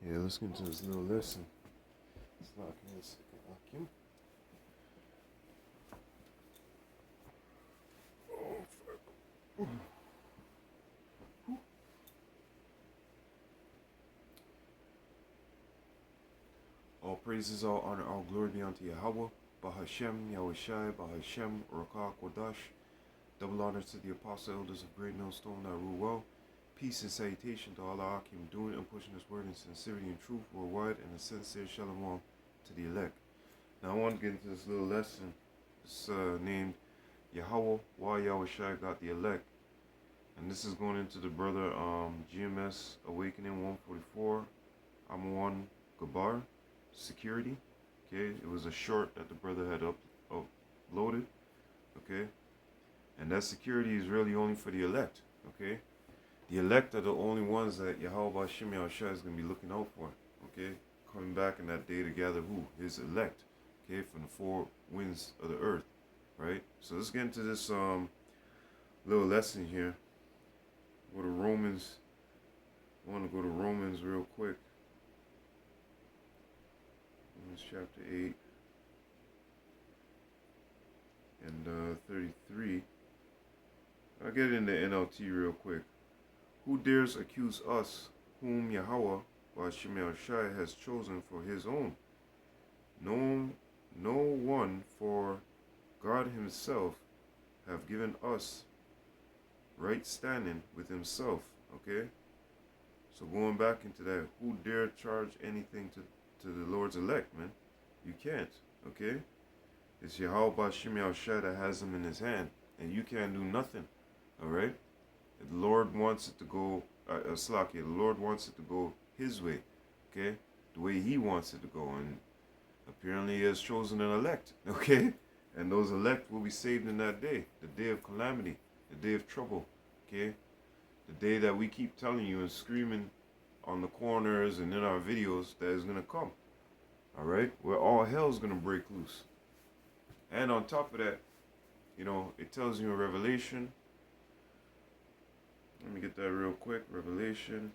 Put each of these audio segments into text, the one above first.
Yeah, let's get into this little lesson. It's not going to vacuum. All praises, all honor, all glory be unto Yahawah, Bahashem, Yahawashi, Bahashem, Rakah, Kodash. Double honor to the apostle elders of Great Millstone that rule well. Peace and salutation to all our Akim doing and pushing this word in sincerity and truth worldwide, and a sincere shalom to the elect. Now I want to get into this little lesson. It's named Yahawah, Why Yahawashi Got the Elect. And this is going into the brother GMS Awakening 144. I'm one Gabar Security. Okay, it was a short that the brother had uploaded. Okay, and that security is really only for the elect. Okay, the elect are the only ones that Yahawah Shim Yahawashi is going to be looking out for. Okay, coming back in that day to gather who? His elect. Okay, from the four winds of the earth. Right. So let's get into this little lesson here. Go to Romans. I want to go to Romans real quick. Romans chapter 8 and 33. I'll get into NLT real quick. Who dares accuse us, whom Yahawah Shim Yahawashi has chosen for his own? No one, for God himself have given us right standing with himself. Okay, so going back into that, who dare charge anything to the Lord's elect, man? You can't. Okay, it's Yahawah Shim Yahawashi that has them in his hand, and you can't do nothing. All right, the Lord wants it to go the Lord wants it to go his way. Okay, the way he wants it to go, and apparently he has chosen an elect. Okay, and those elect will be saved in that day, the day of calamity, the day of trouble. Okay, the day that we keep telling you and screaming on the corners and in our videos that is going to come. All right, where all hell is going to break loose. And on top of that, you know, it tells you in Revelation. Let me get that real quick. Revelation.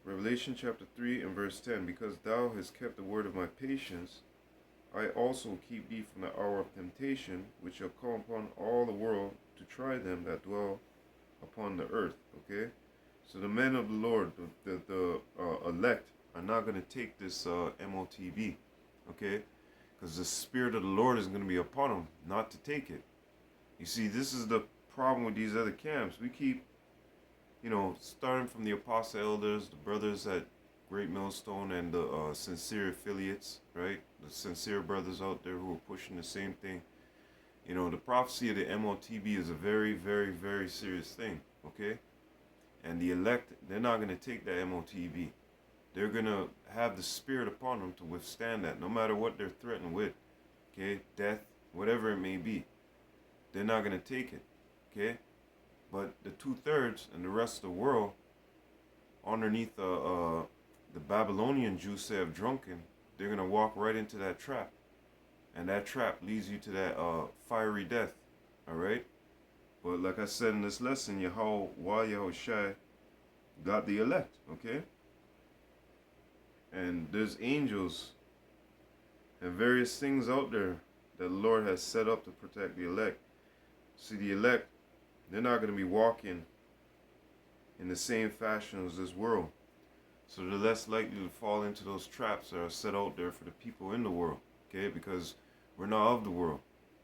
Revelation chapter 3 and verse 10. Because thou hast kept the word of my patience, I also keep thee from the hour of temptation, which shall come upon all the world to try them that dwell upon the earth. Okay? So the men of the Lord, the elect, are not going to take this MOTB. Okay? Because the Spirit of the Lord is going to be upon them not to take it. You see, this is the problem with these other camps. We keep, you know, starting from the apostle elders, the brothers at Great Millstone, and the sincere affiliates, right? The sincere brothers out there who are pushing the same thing. You know, the prophecy of the MOTB is a very, very, very serious thing, okay? And the elect, they're not going to take that MOTB. They're going to have the Spirit upon them to withstand that, no matter what they're threatened with, okay? Death, whatever it may be. They're not going to take it, okay? But the 2/3 and the rest of the world, underneath the Babylonian Jews say have drunken, they're going to walk right into that trap. And that trap leads you to that fiery death, all right? But like I said in this lesson, Yahawashi got the elect, okay? And there's angels and various things out there that the Lord has set up to protect the elect. See, the elect, they're not going to be walking in the same fashion as this world. So they're less likely to fall into those traps that are set out there for the people in the world, okay? Because we're not of the world.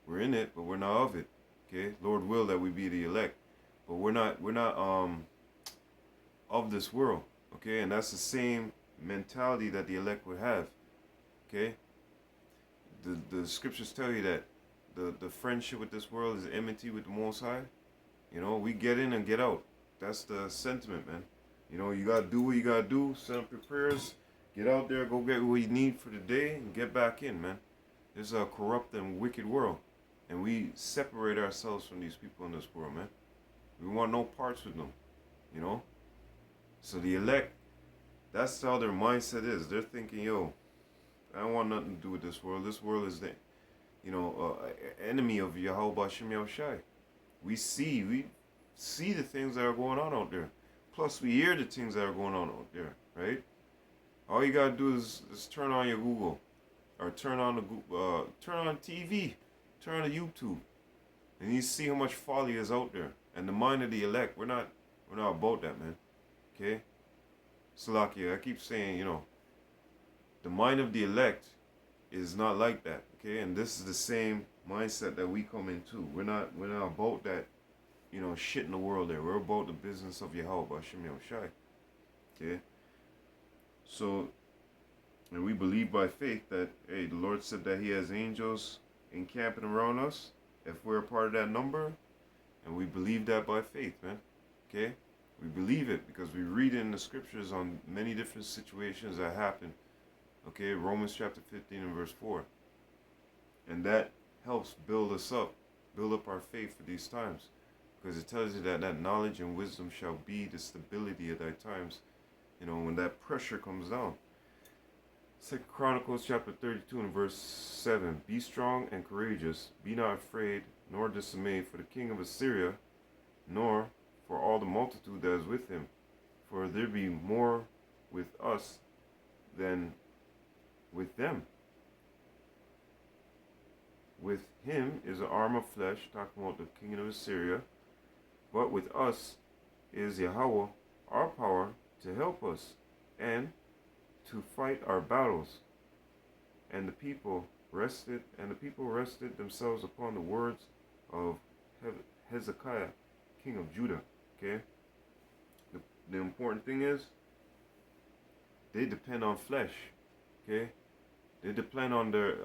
We're in it, but we're not of it, okay? Lord will that we be the elect, but we're not of this world, okay? And that's the same mentality that the elect would have, okay? The scriptures tell you that the friendship with this world is enmity with the Most High. You know, we get in and get out. That's the sentiment, man. You know, you got to do what you got to do, set up your prayers, get out there, go get what you need for the day, and get back in, man. It's a corrupt and wicked world, and we separate ourselves from these people in this world, man. We want no parts with them, you know? So the elect, that's how their mindset is. They're thinking, yo, I don't want nothing to do with this world. This world is the, you know, enemy of Yahawah Shim Yahawashi. We see, see the things that are going on out there. Plus, we hear the things that are going on out there, right? All you gotta do is turn on your Google, or turn on TV, turn on the YouTube, and you see how much folly is out there. And the mind of the elect, we're not about that, man. Okay, Salakia, I keep saying, the mind of the elect is not like that. Okay, and this is the same mindset that we come into. We're not about that, shit in the world there. We're about the business of Yahawah, Shem Yahawashi. Okay, so, and we believe by faith that, hey, the Lord said that He has angels encamping around us if we're a part of that number, and we believe that by faith, man. Okay, we believe it because we read it in the scriptures on many different situations that happen. Okay, Romans chapter 15 and verse 4. And that helps build us up, build up our faith for these times. Because it tells you that knowledge and wisdom shall be the stability of thy times, when that pressure comes down. 2 Chronicles chapter 32 and verse 7. Be strong and courageous, be not afraid, nor dismayed for the king of Assyria, nor for all the multitude that is with him. For there be more with us than with them. With him is an arm of flesh, talking about the king of Assyria, but with us is Yahawah, our power, to help us and to fight our battles. And the people rested themselves upon the words of Hezekiah, king of Judah. Okay? The important thing is, they depend on flesh. Okay? They depend on their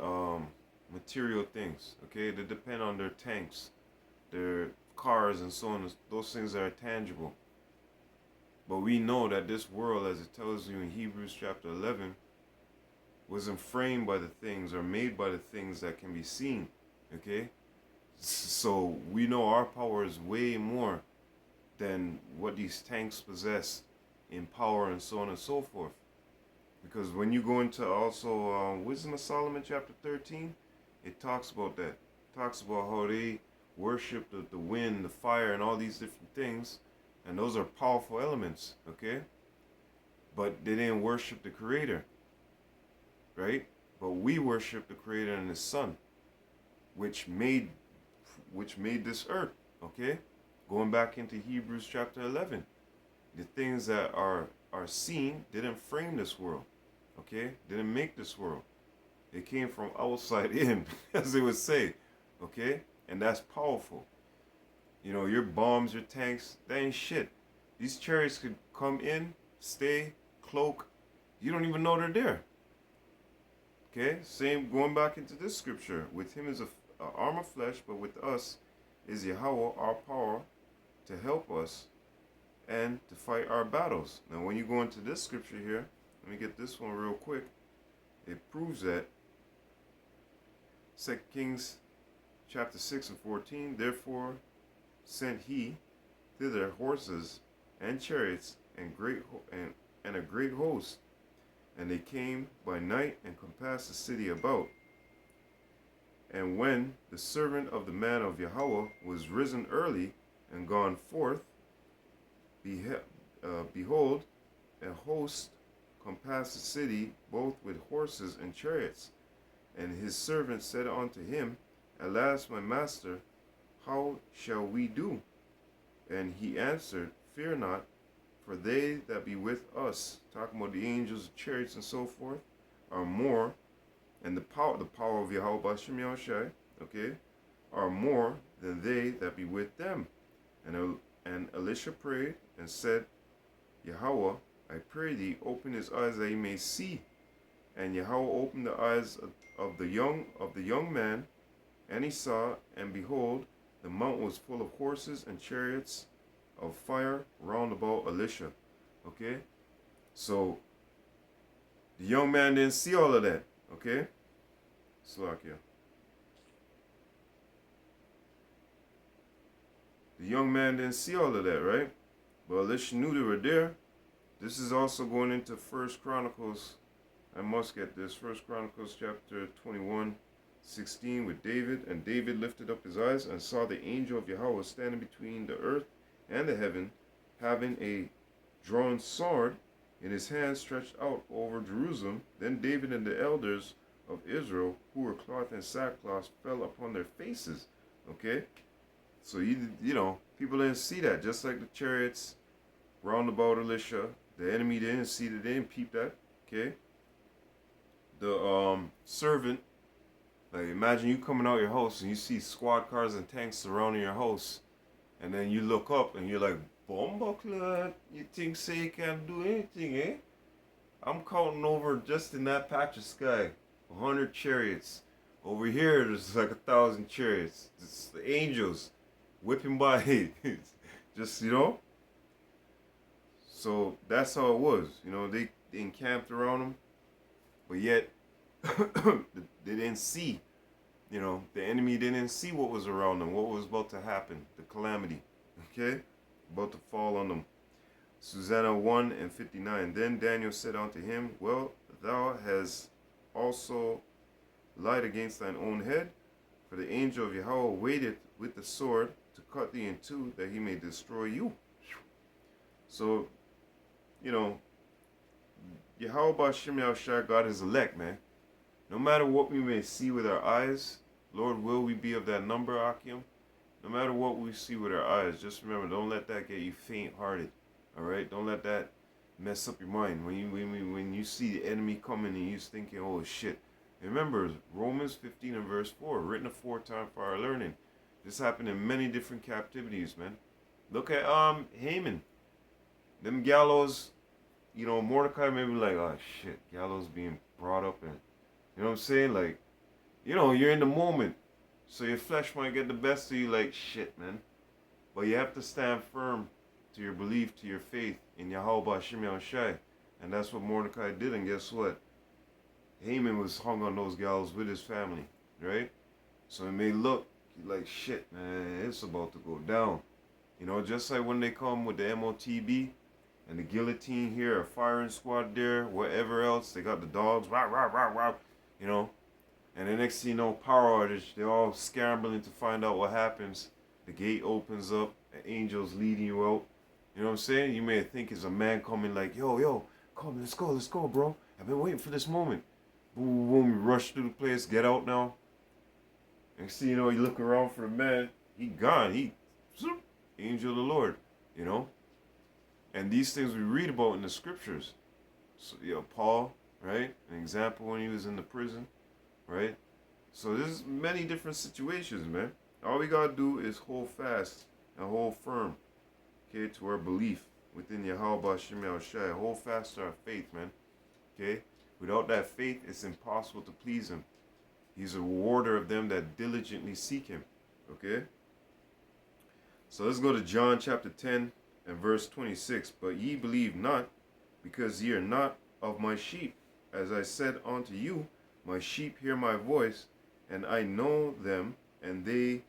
material things. Okay? They depend on their tanks, their cars, and so on. Those things are tangible. But we know that this world, as it tells you in Hebrews chapter 11, wasn't framed by the things or made by the things that can be seen. Okay? So we know our power is way more than what these tanks possess in power and so on and so forth. Because when you go into also Wisdom of Solomon chapter 13, it talks about that. It talks about how they worship the wind, the fire, and all these different things. And those are powerful elements, okay? But they didn't worship the Creator, right? But we worship the Creator and His Son, which made this earth, okay? Going back into Hebrews chapter 11, the things that are seen didn't frame this world, okay? Didn't make this world. It came from outside in, as they would say, okay? And that's powerful. Your bombs, your tanks, that ain't shit. These chariots could come in, stay, cloak. You don't even know they're there. Okay? Same, going back into this scripture. With him is a arm of flesh, but with us is Yahawah, our power, to help us and to fight our battles. Now, when you go into this scripture here, let me get this one real quick. It proves that. 2 Kings chapter 6 and 14. Therefore sent he thither horses and chariots and a great host, and they came by night and compassed the city about. And when the servant of the man of Yahawah was risen early and gone forth, behold, a host compassed the city both with horses and chariots. And his servant said unto him, Alas, my master, how shall we do? And he answered, Fear not, for they that be with us, talking about the angels, chariots, and so forth, are more, and the power of Yahawah Shem Yahawashi, okay, are more than they that be with them. And Elisha prayed and said, Yahawah, I pray thee, open his eyes that he may see. And Yahawah opened the eyes of the young man, and he saw, and behold, the mount was full of horses and chariots of fire round about Elisha. Okay? So, the young man didn't see all of that. Okay? Slakia. The young man didn't see all of that, right? But Elisha knew they were there. This is also going into 1 Chronicles. I must get this. 1 Chronicles chapter 21:16 with David. And David lifted up his eyes and saw the angel of Yahawah standing between the earth and the heaven, having a drawn sword in his hand stretched out over Jerusalem. Then David and the elders of Israel, who were clothed in sackcloth, fell upon their faces. Okay? So, you know, people didn't see that. Just like the chariots round about Elisha, the enemy didn't see that. They didn't peep that. Okay? The servant, like imagine you coming out your house and you see squad cars and tanks surrounding your house, and then you look up and you're like, Bombaclat, you think say you can't do anything, eh? I'm counting over just in that patch of sky, 100 chariots. Over here, there's like 1,000 chariots. It's the angels whipping by. Just, you know? So that's how it was. You know, they encamped around them, but yet they didn't see. You know, the enemy didn't see what was around them, what was about to happen, the calamity. Okay? About to fall on them. Susanna 1:59. Then Daniel said unto him, Well, thou hast also lied against thine own head, for the angel of Yahawah waited with the sword to cut thee in two, that he may destroy you. So, you know, Yahawah Bashim Yahawashi, God is elect, man. No matter what we may see with our eyes, Lord, will we be of that number, Akim? No matter what we see with our eyes, just remember, don't let that get you faint-hearted. All right? Don't let that mess up your mind. When you see the enemy coming and you're thinking, oh, shit. Remember, Romans 15 and verse 4, written aforetime for our learning. This happened in many different captivities, man. Look at Haman. Them gallows, you know, Mordecai may be like, oh, shit, gallows being brought up and, you know what I'm saying? Like, you know, you're in the moment. So your flesh might get the best of you like, shit, man. But you have to stand firm to your belief, to your faith in Yahawah Bashim Yahawashi. And that's what Mordecai did. And guess what? Haman was hung on those gallows with his family, right? So it may look like, shit, man, it's about to go down. You know, just like when they come with the MOTB and the guillotine here, a firing squad there, whatever else, they got the dogs, rah, rah, rah, rah, you know. And the next thing you know, power outage, they're all scrambling to find out what happens. The gate opens up, the angel's leading you out. You know what I'm saying? You may think it's a man coming like, yo, come, let's go, bro. I've been waiting for this moment. Boom, boom, you rush through the place, get out now. Next thing you know, you look around for the man, he gone. He, angel of the Lord, you know? And these things we read about in the scriptures. So, Paul, right? An example when he was in the prison. Right? So there's many different situations, man. All we gotta do is hold fast and hold firm, okay, to our belief within Yahawah Bashim Yahawashi. Hold fast to our faith, man. Okay? Without that faith, it's impossible to please him. He's a rewarder of them that diligently seek him. Okay? So let's go to John chapter 10 and verse 26. But ye believe not, because ye are not of my sheep. As I said unto you, my sheep hear my voice, and I know them, and they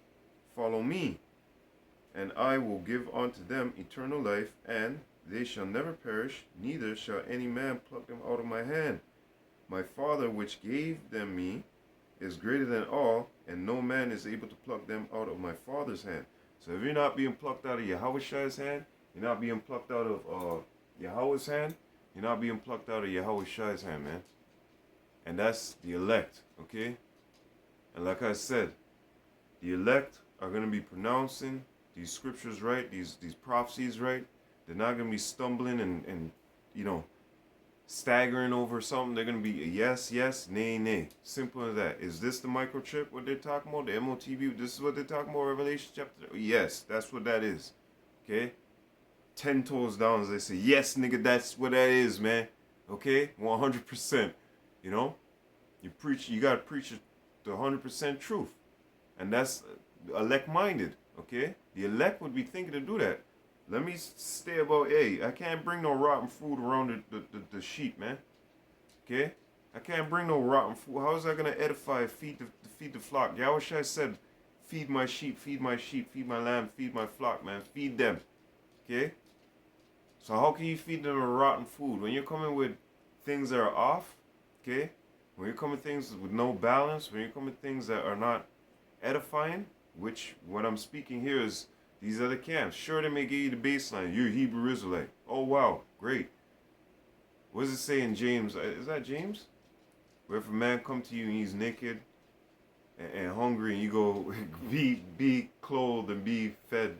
follow me. And I will give unto them eternal life, and they shall never perish, neither shall any man pluck them out of my hand. My Father which gave them me is greater than all, and no man is able to pluck them out of my Father's hand. So if you're not being plucked out of Yahawashi's hand, you're not being plucked out of Yahweh's hand, you're not being plucked out of Yahawashi's hand, man. And that's the elect, okay? And like I said, the elect are going to be pronouncing these scriptures right, these prophecies right. They're not going to be stumbling and, you know, staggering over something. They're going to be a yes, yes, nay, nay. Simple as that. Is this the microchip, what they're talking about? The MOTB, this is what they're talking about, Revelation chapter 3? Yes, that's what that is, okay? 10 toes down as they say, yes, nigga, that's what that is, man. Okay? 100%. You know, you got to preach the 100% truth. And that's elect-minded, okay? The elect would be thinking to do that. Let me stay about, hey, I can't bring no rotten food around the sheep, man. Okay? I can't bring no rotten food. How is that going to edify, feed the flock? Yahawashi said, feed my sheep, feed my lamb, feed my flock, man. Feed them. Okay? So how can you feed them a rotten food? When you're coming with things that are off, okay? When you're coming with things with no balance, when you're coming with things that are not edifying, which what I'm speaking here is These other camps, sure, they may give you the baseline. You're a Hebrew Israelite. Oh, wow, great. What does it say in James? Is that James? Where if a man come to you and he's naked and hungry, and you go, be clothed and be fed,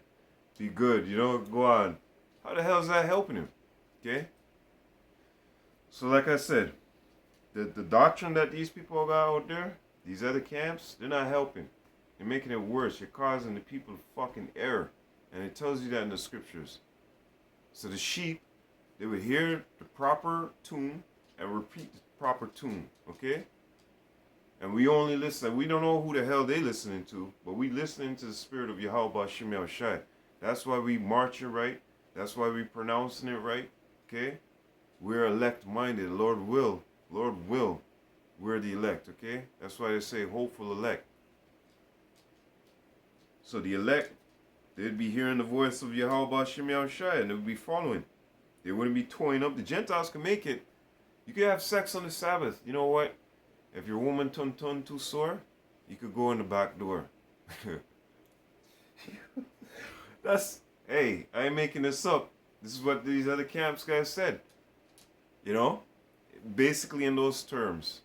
be good, go on. How the hell is that helping him? Okay? So like I said, the doctrine that these people got out there, these other camps, they're not helping. They're making it worse. You're causing the people fucking error. And it tells you that in the scriptures. So the sheep, they would hear the proper tune and repeat the proper tune, okay? And we only listen. We don't know who the hell they listening to, but we listening to the spirit of Yahawah Shem Yahawashi. That's why we marching right. That's why we pronouncing it right, okay? We're elect-minded. Lord will. We're the elect, okay? That's why they say hopeful elect. So the elect, they'd be hearing the voice of Yahawah Shem Yahawashi, and they would be following. They wouldn't be toying up. The Gentiles can make it. You could have sex on the Sabbath. You know what? If your woman turn too sore, you could go in the back door. Hey, I ain't making this up. This is what these other camps guys said. Basically in those terms.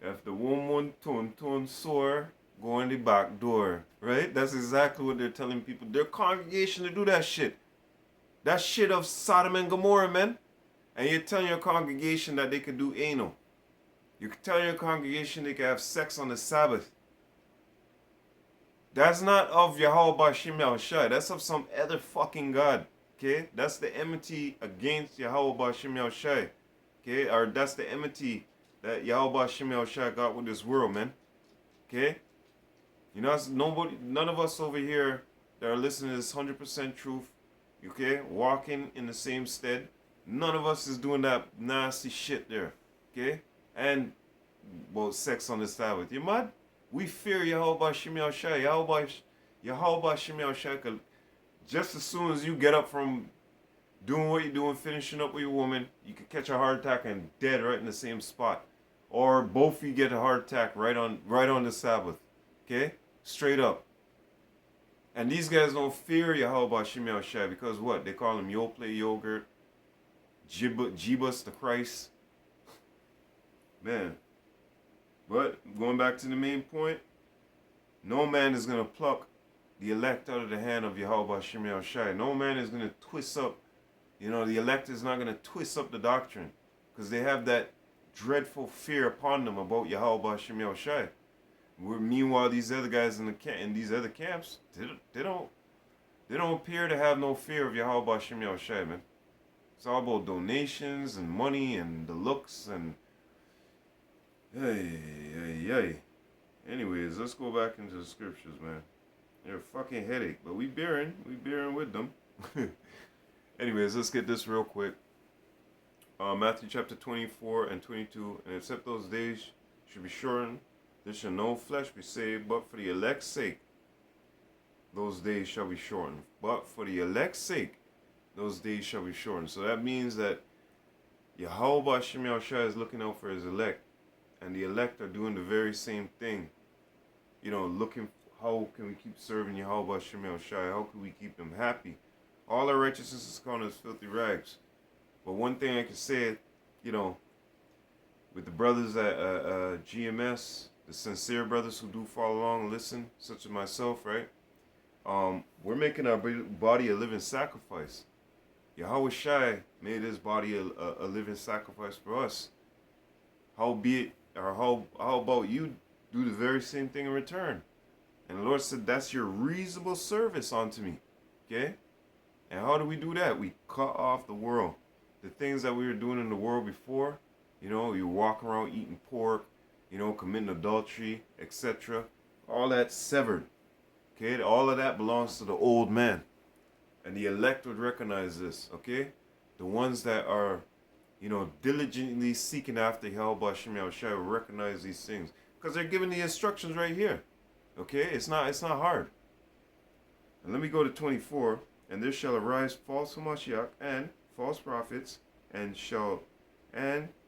If the woman turn sore, go in the back door. Right? That's exactly what they're telling people. Their congregation to do that shit. That shit of Sodom and Gomorrah, man. And you're telling your congregation that they can do anal. You can tell your congregation they can have sex on the Sabbath. That's not of Yahawah Shem Yahawashi. That's of some other fucking God. Okay? That's the enmity against Yahawah Shem Yahawashi. Okay? Or that's the enmity that Yahawah Shem Yahawashi got with this world, man. Okay? None of us over here that are listening to this 100% truth, okay, walking in the same stead, none of us is doing that nasty shit there, okay? And, well, sex on the Sabbath. You mad? We fear Yahawah Shem Yahawashi. Yahawah Shem Yahawashi, just as soon as you get up from doing what you're doing, finishing up with your woman, you could catch a heart attack and dead right in the same spot. Or both of you get a heart attack right on the Sabbath, okay? Straight up. And these guys don't fear Yahawah Shem Yahawashi because what? They call him Yoplait Yogurt, Jebus the Christ. Man. But going back to the main point, no man is going to pluck the elect out of the hand of Yahawah Shem Yahawashi. No man is going to twist up, the elect is not going to twist up the doctrine because they have that dreadful fear upon them about Yahawah Shem Yahawashi. Meanwhile, these other guys in these other camps, they don't appear to have no fear of Yahawah Shem Yahawashi, man. It's all about donations and money and the looks and hey. Anyways, let's go back into the scriptures, man. They're a fucking headache, but we bearing with them. Anyways, let's get this real quick. Matthew chapter 24 and 22, and except those days should be shortened, there shall no flesh be saved, but for the elect's sake, those days shall be shortened. But for the elect's sake, those days shall be shortened. So that means that Yahawah Shem Yahawashi is looking out for his elect. And the elect are doing the very same thing. Looking, how can we keep serving Yahawah Shem Yahawashi? How can we keep them happy? All our righteousness is gone as filthy rags. But one thing I can say, with the brothers at GMS, the sincere brothers who do follow along and listen, such as myself, right? We're making our body a living sacrifice. Yahawashi made his body a living sacrifice for us. How about you do the very same thing in return? And the Lord said, that's your reasonable service unto me. Okay? And how do we do that? We cut off the world. The things that we were doing in the world before, you walk around eating pork, committing adultery, etc. All that's severed. Okay? All of that belongs to the old man. And the elect would recognize this. Okay? The ones that are, diligently seeking after Yahawah Shem Yahawashi will recognize these things. Because they're given the instructions right here. Okay? It's not hard. And let me go to 24. And there shall arise false Hamashiach and false prophets, and shall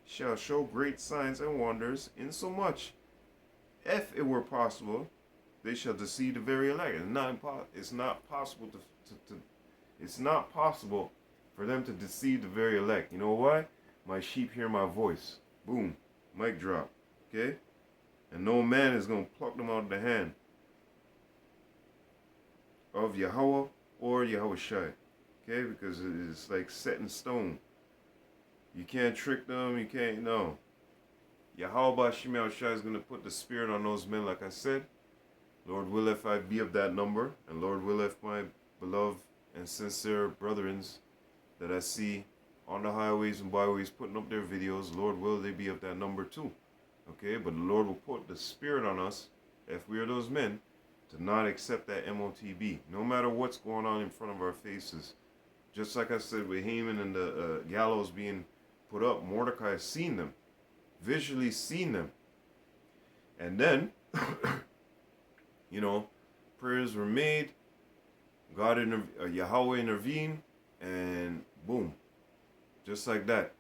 show great signs and wonders, insomuch, if it were possible, they shall deceive the very elect. It's not possible it's not possible for them to deceive the very elect. You know why? My sheep hear my voice. Boom. Mic drop. Okay? And no man is going to pluck them out of the hand of Yahawah or Yahawashi. Okay? Because it's like set in stone. You can't trick them. You can't, no. Yahawah Shai is going to put the spirit on those men, like I said. Lord will if I be of that number. And Lord will if my beloved and sincere brethren that I see on the highways and byways putting up their videos, Lord will they be of that number too. Okay, but the Lord will put the spirit on us, if we are those men, to not accept that MOTB, no matter what's going on in front of our faces. Just like I said with Haman and the gallows being put up, Mordecai has seen them, visually seen them. And then, you know, prayers were made, Yahawah intervened, and boom, just like that,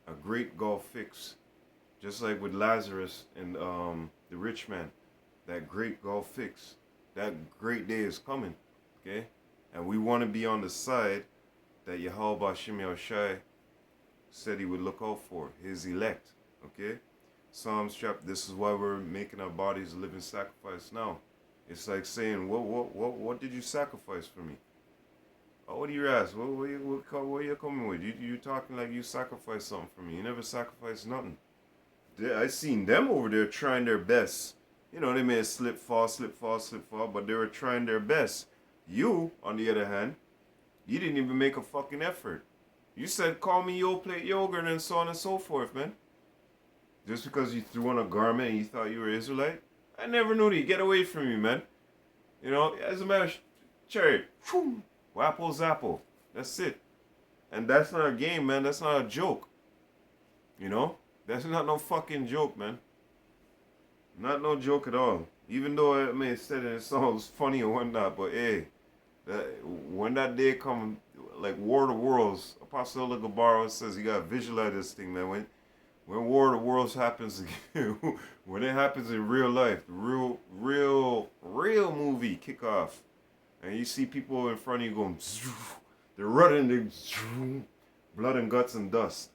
a great gulf fix. Just like with Lazarus and the rich man, that great gulf fix. That great day is coming, okay? And we want to be on the side that Yahawah Shai said he would look out for, his elect, okay? Psalms chapter, this is why we're making our bodies a living sacrifice now. It's like saying, what did you sacrifice for me? Oh, what do you ask? What are you coming with? You talking like you sacrificed something for me. You never sacrificed nothing. I seen them over there trying their best. You know, they may slip, fall, but they were trying their best. You, on the other hand, you didn't even make a fucking effort. You said, call me yo, plate yogurt, and so on and so forth, man. Just because you threw on a garment and you thought you were Israelite? I never knew that. Get away from me, man. You know, as a matter of cherry, wapple zapple. That's it. And that's not a game, man. That's not a joke. You know? That's not no fucking joke, man. Not no joke at all. Even though I may have said it sounds funny or whatnot, but hey, when that day comes, like War of the Worlds, Apostle Gabaro says you gotta visualize this thing, man. When War of the Worlds happens, when it happens in real life, the real movie kick off, and you see people in front of you going, they're running, blood and guts and dust.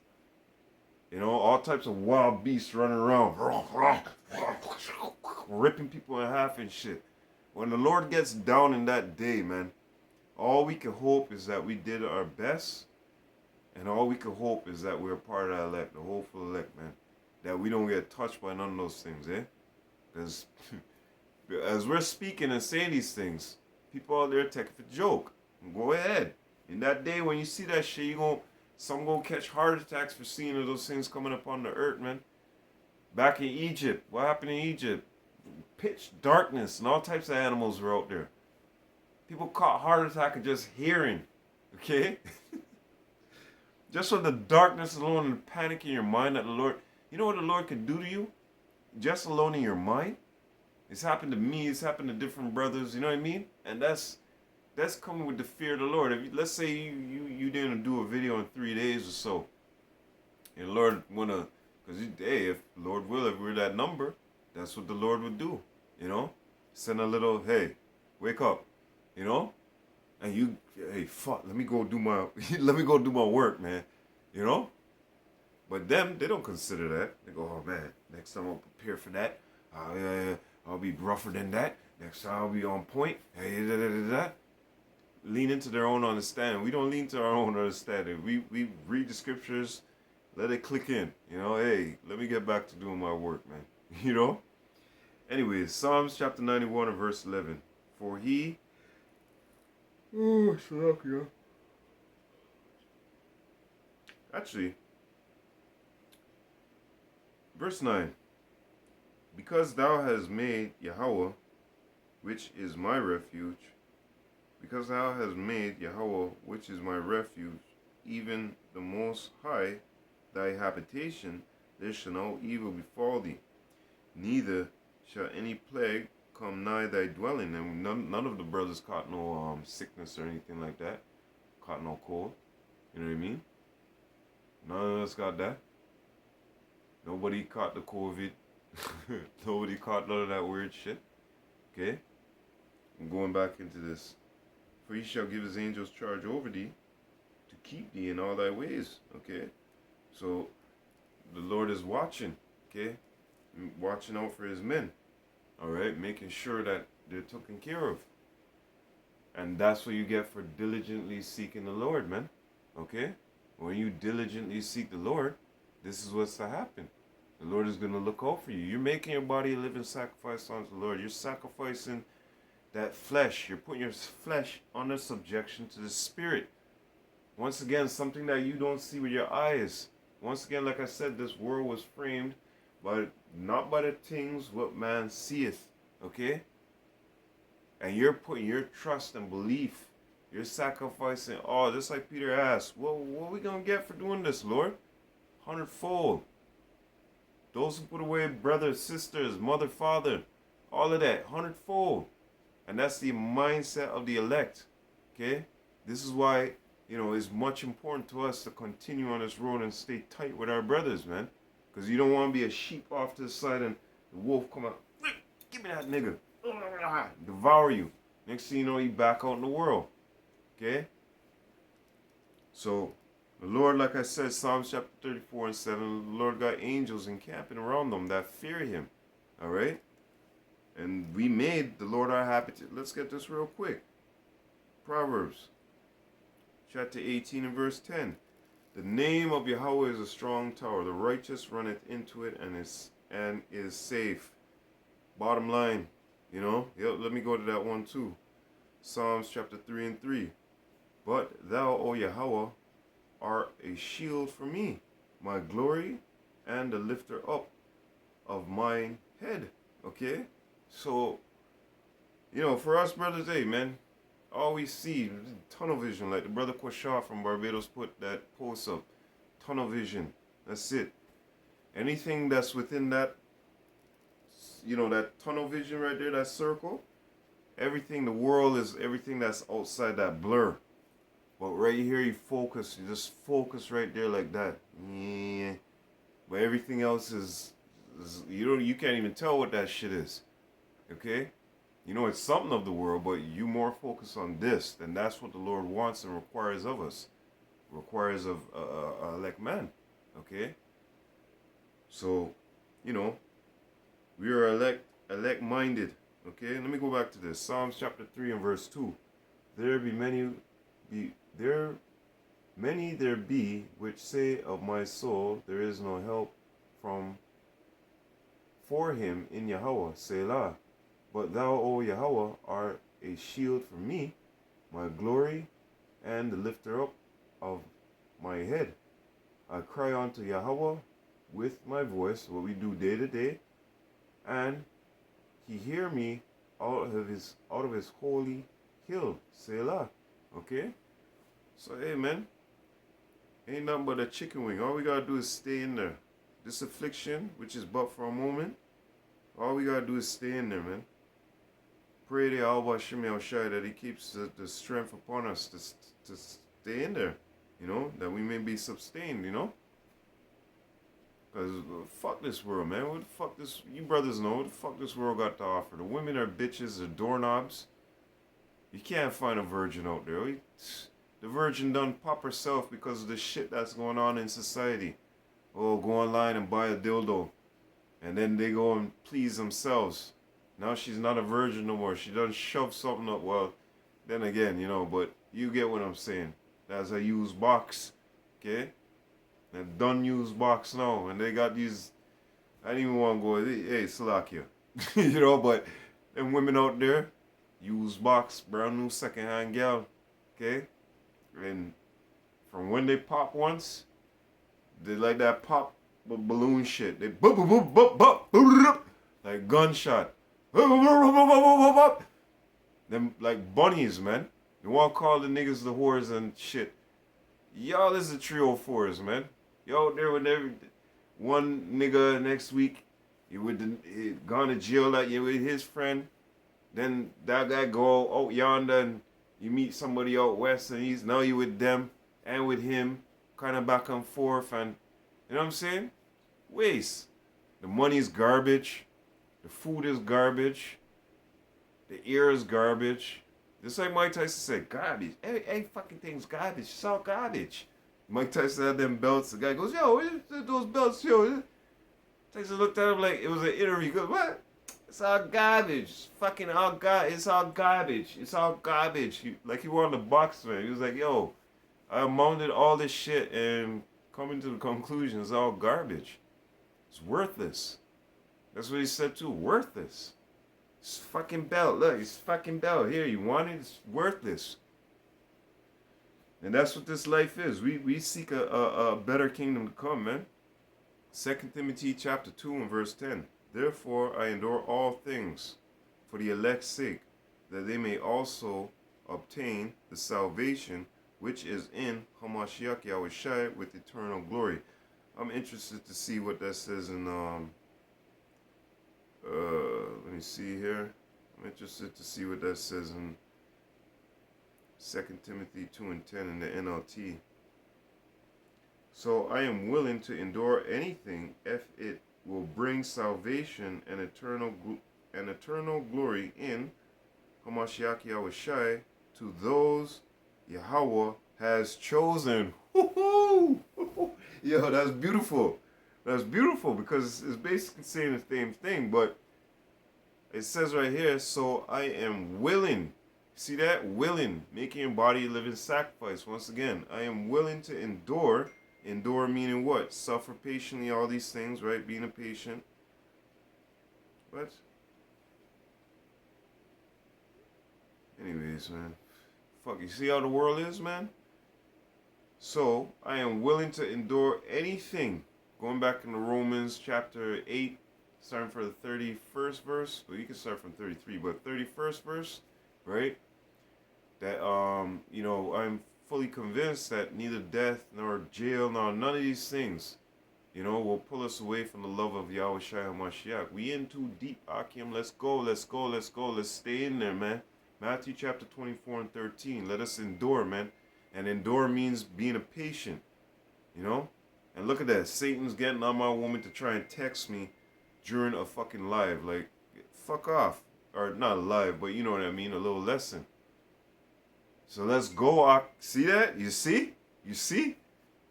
You know, all types of wild beasts running around, ripping people in half and shit. When the Lord gets down in that day, man, all we can hope is that we did our best, and all we can hope is that we're part of that elect, the hopeful elect, man. That we don't get touched by none of those things, eh? Because as we're speaking and saying these things, people out there take it for joke. Go ahead. In that day when you see that shit, some gonna catch heart attacks for seeing those things coming up on the earth, man. Back in Egypt, what happened in Egypt? Pitch darkness and all types of animals were out there. People caught heart attack of just hearing, okay? Just from the darkness alone and the panic in your mind that the Lord, you know what the Lord can do to you? Just alone in your mind? It's happened to me, it's happened to different brothers, you know what I mean? And that's coming with the fear of the Lord. Let's say you didn't do a video in 3 days or so, and the Lord wanna, because hey, if Lord will, if we're that number, that's what the Lord would do, you know? Send a little, hey, wake up, you know? And hey, fuck, let me go do my work, man, you know? But them, they don't consider that. They go, oh man, next time I'll prepare for that. I'll be rougher than that. Next time I'll be on point. Hey, lean into their own understanding. We don't lean to our own understanding. We read the scriptures, let it click in. You know, hey, let me get back to doing my work, man. You know? Anyways, Psalms chapter 91 and verse 11. For he... Oh, suck, yeah. Actually, verse 9. Because thou hast made Yahawah, which is my refuge, because thou hast made Yahawah, which is my refuge, even the Most High, thy habitation, there shall no evil befall thee, neither shall any plague come nigh thy dwelling. And none of the brothers caught no sickness or anything like that, caught no cold, you know what I mean? None of us got that. Nobody caught the COVID. Nobody caught none of that weird shit. Okay? I'm going back into this. For he shall give his angels charge over thee to keep thee in all thy ways. Okay? So the Lord is watching. Okay? Watching out for his men. Alright? Making sure that they're taken care of. And that's what you get for diligently seeking the Lord, man. Okay? When you diligently seek the Lord, this is what's to happen. The Lord is going to look out for you. You're making your body a living sacrifice unto the Lord. You're sacrificing that flesh. You're putting your flesh under subjection to the Spirit. Once again, something that you don't see with your eyes. Once again, like I said, this world was framed by not by the things what man seeth. Okay? And you're putting your trust and belief. You're sacrificing all. Just like Peter asked, well, what are we going to get for doing this, Lord? 100-fold. Those who put away brothers, sisters, mother, father, all of that, 100-fold. And that's the mindset of the elect. Okay? This is why, it's much important to us to continue on this road and stay tight with our brothers, man. Because you don't want to be a sheep off to the side and the wolf come out. Give me that nigga. Devour you. Next thing you know, you back out in the world. Okay? So, the Lord, like I said, Psalms chapter 34 and 7, the Lord got angels encamping around them that fear him. Alright? And we made the Lord our habitat. Let's get this real quick. Proverbs chapter 18 and verse 10. The name of Yahawah is a strong tower. The righteous runneth into it and is safe. Bottom line. Let me go to that one too. Psalms chapter 3 and 3. But thou, O Yahawah, art a shield for me, my glory, and the lifter up of mine head. Okay? So, for us brothers, hey man, all we see, tunnel vision, like the brother Kwashaw from Barbados put that post up. Tunnel vision. That's it. Anything that's within that, that tunnel vision right there, that circle, everything, the world is everything that's outside that blur. But right here, you just focus right there like that. Yeah. But everything else is you can't even tell what that shit is. Okay? It's something of the world, but you more focus on this, then that's what the Lord wants and requires of us. Requires of elect man. Okay? So, we are elect minded. Okay? Let me go back to this. Psalms chapter 3 and verse 2. There be which say of my soul, there is no help for him in Yahawah, Selah. But thou, O Yahawah, art a shield for me, my glory, and the lifter up of my head. I cry unto Yahawah with my voice, what we do day to day, and he hear me out of his holy hill, Selah. Okay? So, hey, man, ain't nothing but a chicken wing. All we got to do is stay in there. This affliction, which is but for a moment, all we got to do is stay in there, man. Pray to Yahawashi that he keeps the strength upon us to stay in there, that we may be sustained, Because fuck this world, man. What the fuck you brothers know what the fuck this world got to offer. The women are bitches, they're doorknobs. You can't find a virgin out there. The virgin done pop herself because of the shit that's going on in society. Oh, go online and buy a dildo. And then they go and please themselves. Now she's not a virgin no more. She done shove something up. Well, then again, but you get what I'm saying. That's a used box. Okay? A done used box now. And they got these, I didn't even want to go, hey, Salakia. But them women out there, used box, brand new second-hand gal. Okay? And from when they pop once, they like that pop balloon shit. They boop, boop, boop, boop, boop, boop, like gunshot. Them like bunnies, man. You want to call the niggas the whores and shit. Y'all is the 304s, man. Y'all there with one nigga next week, he gone to jail like you with his friend. Then that guy go out yonder and you meet somebody out west and now you with them and with him, kind of back and forth, and you know what I'm saying? Waste. The money's garbage. The food is garbage. The ear is garbage. Just like Mike Tyson said, garbage. Every fucking thing's garbage. It's all garbage. Mike Tyson had them belts. The guy goes, yo, what is those belts, yo? Tyson looked at him like it was an interview. He goes, what? It's all garbage. It's fucking all garbage. It's all garbage. It's all garbage. Like he won the box, man. He was like, yo, I mounted all this shit and coming to the conclusion it's all garbage. It's worthless. That's what he said too. Worthless. It's fucking belt. Look, it's fucking belt. Here, you want it? It's worthless. And that's what this life is. We seek a better kingdom to come, man. 2 Timothy chapter 2 and verse 10. Therefore I endure all things for the elect's sake, that they may also obtain the salvation which is in Hamashiach Yahawashi with eternal glory. I'm interested to see what that says in let me see here. I'm interested to see what that says in 2 Timothy 2 and 10 in the NLT. So I am willing to endure anything if it will bring salvation and eternal glory in Hamashiach Yahawashi to those Yahawah has chosen. Woo-hoo! Yo, that's beautiful. That's beautiful because it's basically saying the same thing, but it says right here, so I am willing. See that? Willing. Making your body a living sacrifice. Once again, I am willing to endure. Endure meaning what? Suffer patiently, all these things, right? Being a patient. What? Anyways, man. Fuck, you see how the world is, man? So, I am willing to endure anything. Going back into Romans chapter 8, starting for the 31st verse. Well, you can start from 33, but 31st verse, right? That, you know, I'm fully convinced that neither death nor jail nor none of these things, you know, will pull us away from the love of Yahawashi HaMashiach. We in too deep, Akim. Let's go, let's go, let's go. Let's stay in there, man. Matthew chapter 24 and 13. Let us endure, man. And endure means being a patient, you know? And look at that. Satan's getting on my woman to try and text me during a fucking live. Like, fuck off. Or not a live, but you know what I mean. A little lesson. So let's go. See that? You see? You see?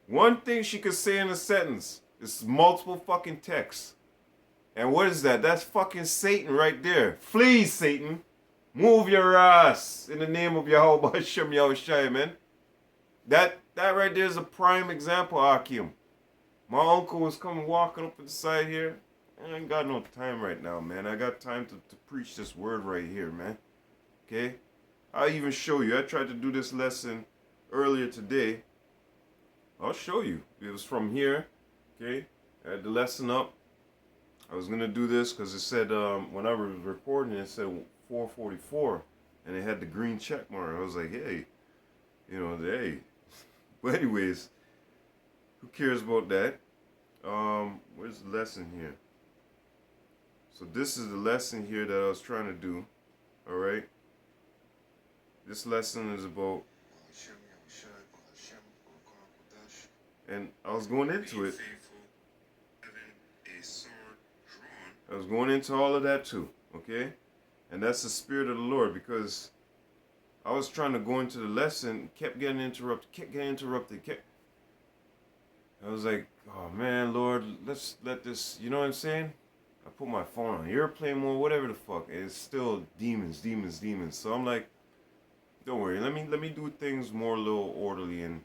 One thing she could say in a sentence is multiple fucking texts. And what is that? That's fucking Satan right there. Flee, Satan. Move your ass in the name of Yahawah Hashem Yahawashi, man. That right there is a prime example, Akim. My uncle was coming walking up the side here. I ain't got no time right now, man. I got time to preach this word right here, man. Okay? I'll even show you. I tried to do this lesson earlier today. I'll show you. It was from here. Okay? I had the lesson up. I was going to do this because it said, when I was recording, it said 4:44. And it had the green check mark. I was like, hey. You know, hey. But anyways, who cares about that? Where's the lesson here? So this is the lesson here that I was trying to do. Alright? This lesson is about, and I was going into it. I was going into all of that too, okay? And that's the spirit of the Lord, because I was trying to go into the lesson, kept getting interrupted, I was like, oh man, Lord, let's let this, you know what I'm saying? I put my phone on airplane mode, whatever the fuck, and it's still demons. So I'm like, don't worry, let me do things more a little orderly, and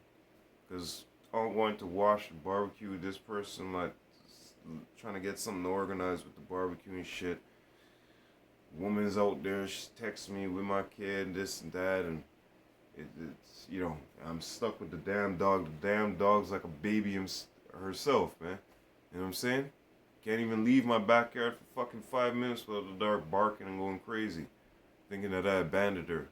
because I'm going to wash the barbecue. This person like trying to get something organized with the barbecue and shit. Woman's out there, she texts me with my kid, this and that, and it's, you know, I'm stuck with the damn dog. The damn dog's like a baby herself, man. You know what I'm saying? Can't even leave my backyard for fucking 5 minutes without the dog barking and going crazy, thinking that I abandoned her.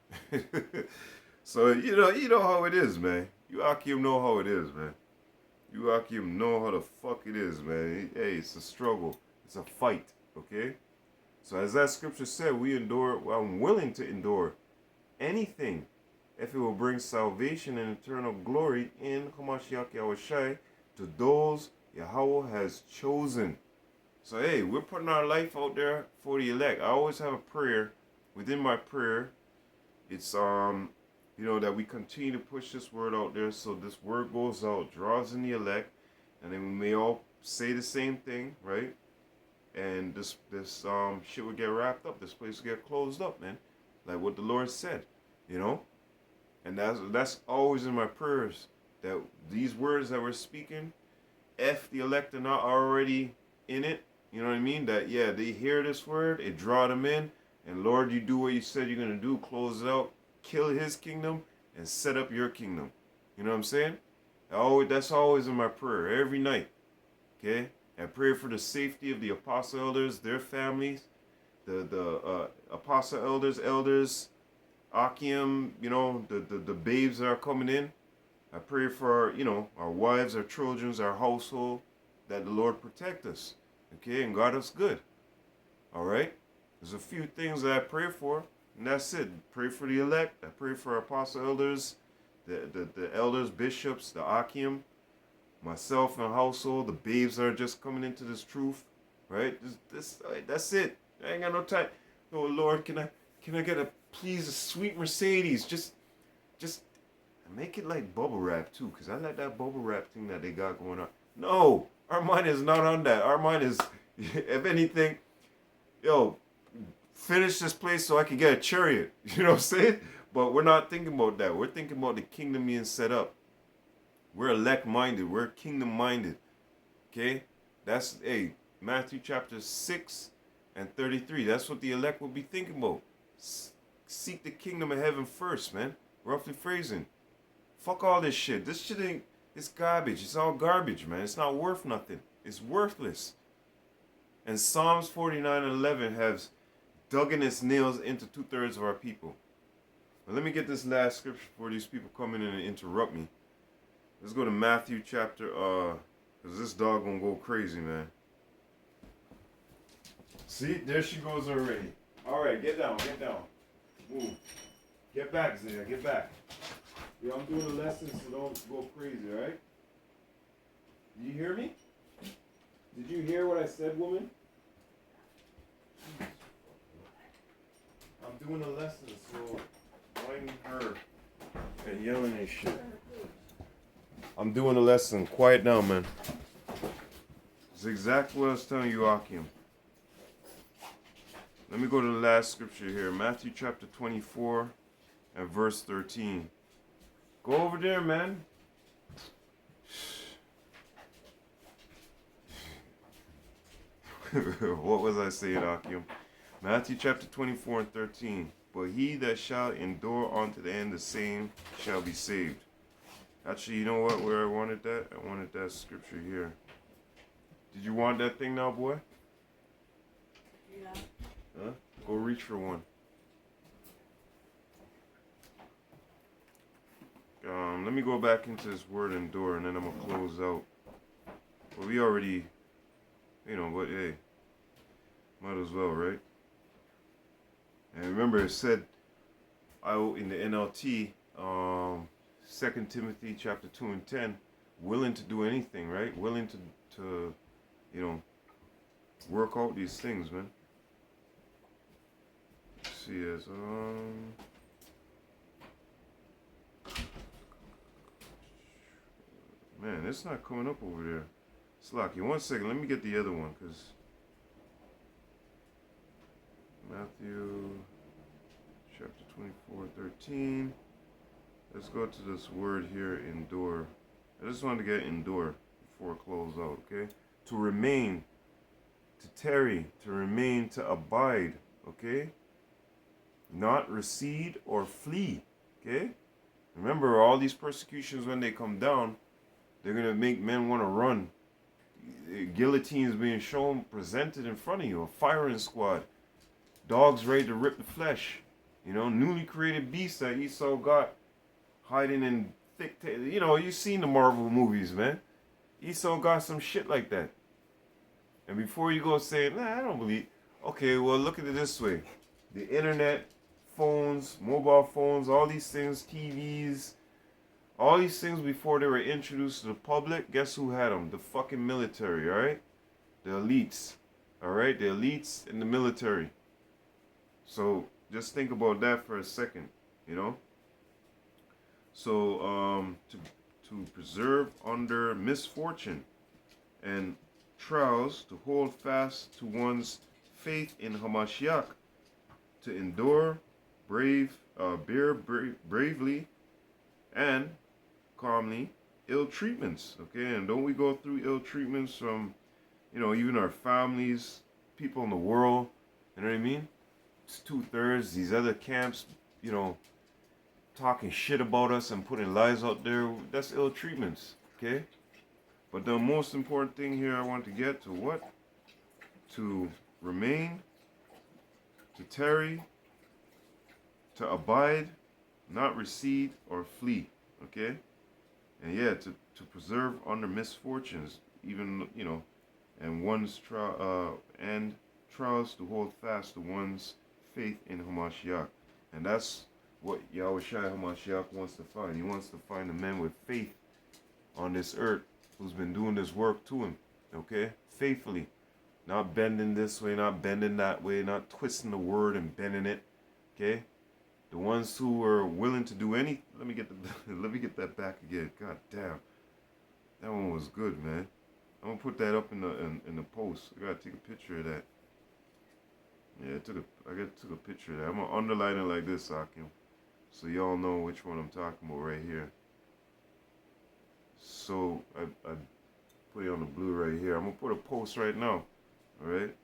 So, you know how it is, man. You Akim know how it is, man. You Akim know how the fuck it is, man. Hey, it's a struggle. It's a fight, okay? So as that scripture said, I'm willing to endure anything if it will bring salvation and eternal glory in Hamashiach Yahawashi to those Yahawah has chosen. So hey, we're putting our life out there for the elect. I always have a prayer within my prayer, it's that we continue to push this word out there, so this word goes out, draws in the elect, and then we may all say the same thing, right? And this shit would get wrapped up. This place would get closed up, man. Like what the Lord said, you know. And that's always in my prayers, that these words that we're speaking, if the elect are not already in it, you know what I mean? That, yeah, they hear this word, it draw them in, and Lord, you do what you said you're going to do, close it out, kill his kingdom, and set up your kingdom. You know what I'm saying? That's always in my prayer, every night, okay? I pray for the safety of the apostle elders, their families, the apostle elders, Akim, the babes that are coming in. I pray for, our wives, our children, our household, that the Lord protect us, okay, and guard us good, all right? There's a few things that I pray for, and that's it. Pray for the elect. I pray for our apostle elders, the elders, bishops, the Akim, myself and household, the babes that are just coming into this truth, right? That's it. I ain't got no time. Oh, Lord, can I get please a sweet Mercedes? Just make it like bubble wrap too, because I like that bubble wrap thing that they got going on. No, our mind is not on that. Our mind is, if anything, finish this place so I can get a chariot. You know what I'm saying? But we're not thinking about that. We're thinking about the kingdom being set up. We're elect-minded. We're kingdom-minded. Okay? That's, Matthew chapter 6 and 33. That's what the elect will be thinking about. Seek the kingdom of heaven first, man. Roughly phrasing. Fuck all this shit. This shit ain't, it's garbage. It's all garbage, man. It's not worth nothing. It's worthless. And Psalms 49 and 11 has dug in its nails into 2/3 of our people. But let me get this last scripture before these people come in and interrupt me. Let's go to Matthew chapter, because this dog gonna go crazy, man. See, there she goes already. All right, get down. Move. Get back, Zaya, get back. Yeah, I'm doing a lesson, so don't go crazy, all right? Did you hear me? Did you hear what I said, woman? I'm doing a lesson, so join her and yelling and shit. I'm doing a lesson. Quiet down, man. It's exactly what I was telling you, Akim. Let me go to the last scripture here. Matthew chapter 24 and verse 13. Go over there, man. What was I saying, Akim? Matthew chapter 24 and 13. But he that shall endure unto the end, the same shall be saved. Actually, you know what? Where I wanted that? I wanted that scripture here. Did you want that thing now, boy? Yeah. Huh? Go reach for one. Let me go back into this word endure, and then I'm going to close out. Well, we already, but hey, might as well, right? And remember, it said, in the NLT, 2 Timothy chapter 2 and 10, willing to do anything, right? Willing to work out these things, man. Let's see, as man, it's not coming up over there. Slocky, 1 second. Let me get the other one, because Matthew chapter 24:13. Let's go to this word here, endure. I just wanted to get endure before I close out, okay? To remain, to tarry, to remain, to abide, okay? Not recede or flee, okay? Remember, all these persecutions, when they come down, they're going to make men want to run. Guillotines being shown, presented in front of you, a firing squad, dogs ready to rip the flesh, newly created beasts that Esau got hiding in thick, you've seen the Marvel movies, man. Esau got some shit like that. And before you go saying, nah, I don't believe, okay, well, look at it this way. The internet, phones, mobile phones, all these things, TVs, all these things before they were introduced to the public, guess who had them? The fucking military, all right? The elites, all right? The elites in the military. So Just think about that for a second, you know. So to preserve under misfortune and trials, to hold fast to one's faith in Hamashiach, to endure, bravely and calmly ill treatments. Okay, and don't we go through ill treatments from, even our families, people in the world? You know what I mean? It's 2/3 these other camps, you know, talking shit about us and putting lies out there. That's ill treatments. Okay, but the most important thing here I want to get to what? To remain, to tarry, to abide, not recede or flee. Okay? And yeah, to preserve under misfortunes, even, and and trials, to hold fast to one's faith in Hamashiach. And that's what Yahawashi Hamashiach wants to find. He wants to find a man with faith on this earth who's been doing this work to him. Okay? Faithfully. Not bending this way, not bending that way, not twisting the word and bending it. Okay? The ones who are willing to do any. Let me get that back again. God damn, that one was good, man. I'm gonna put that up in the post. I gotta take a picture of that. Yeah, I took a picture of that. I'm gonna underline it like this, Akim, so y'all know which one I'm talking about right here. So I put it on the blue right here. I'm gonna put a post right now. All right.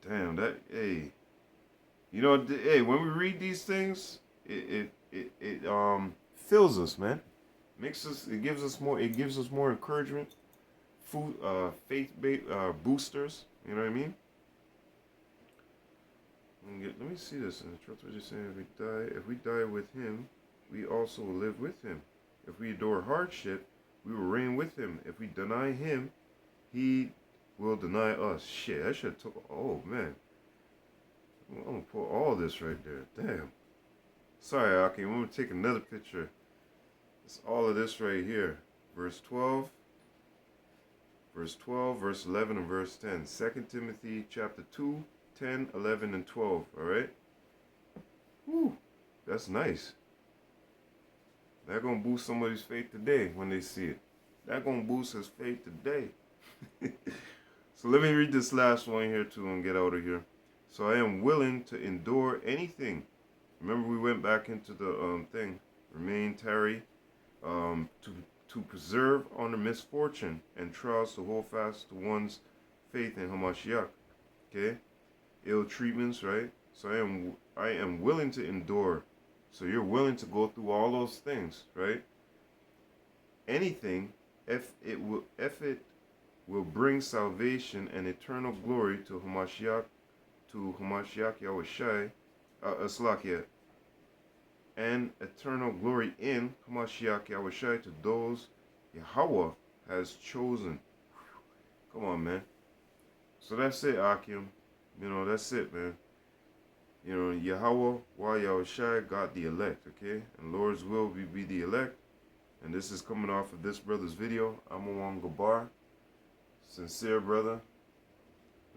Damn that. Hey. Hey, when we read these things, it fills us, man. It gives us more encouragement, faith boosters. You know what I mean? Let me see this. And the truth was just saying, if we die with him, we also will live with him. If we endure hardship, we will reign with him. If we deny him, he will deny us. Shit, that should have took. Oh man. I'm gonna put all this right there. Damn. Sorry, Aki. I'm gonna take another picture. It's all of this right here. Verse 12, verse 11, and verse 10. 2 Timothy chapter 2, 10, 11, and 12. Alright? Woo. That's nice. That gonna boost somebody's faith today when they see it. That gonna boost his faith today. So let me read this last one here too and get out of here. So I am willing to endure anything. Remember we went back into the thing. Remain, tarry, to preserve under misfortune and trials, to hold fast to one's faith in Hamashiach. Okay? Ill treatments, right? So I am willing to endure. So you're willing to go through all those things, right? Anything if it will bring salvation and eternal glory to Hamashiach Yahawashi, Slakia, and eternal glory in Hamashiach Yahawashi to those Yahawah has chosen. Come on, man. So that's it, Akim. That's it, man. Yahawah, Yahawashi got the elect, okay? And Lord's will be the elect. And this is coming off of this brother's video. I'm Awan Gabar. Sincere brother.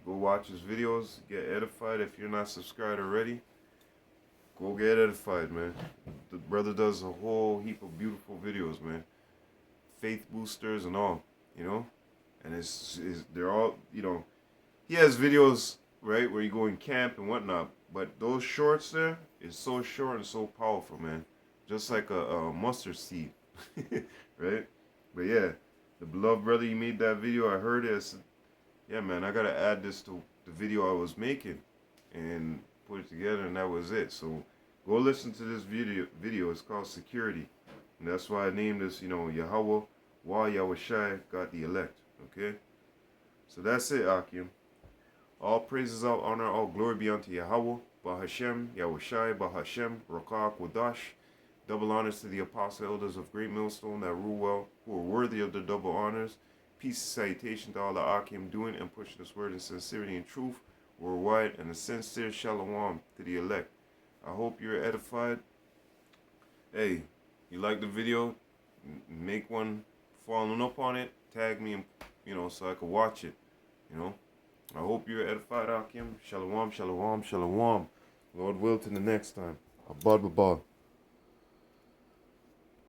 Go watch his videos, get edified. If you're not subscribed already, go get edified, man. The brother does a whole heap of beautiful videos, man. Faith boosters and all, And they're all, he has videos, right, where you go in camp and whatnot. But those shorts there is so short and so powerful, man. Just like a mustard seed, right? But yeah, the beloved brother, he made that video. I heard it. I said, yeah, man, I gotta add this to the video I was making and put it together, and that was it. So go listen to this video. It's called Security, and that's why I named this, Yahawah, Yahawashi got the elect. Okay, so that's it, Akim. All praises, all honor, all glory be unto Yahawah, Bahashem, Yahawashi, Bahashem, Rakah, Kodash. Double honors to the apostle elders of Great Millstone that rule well, who are worthy of the double honors. Peace and salutation to all the Akim doing and pushing this word in sincerity and truth worldwide, and a sincere shalom to the elect. I hope you're edified. Hey, you like the video? Make one following up on it. Tag me, so I can watch it. I hope you're edified, Akim. Shalom, shalom, shalom. Lord will, till the next time. Abad babal.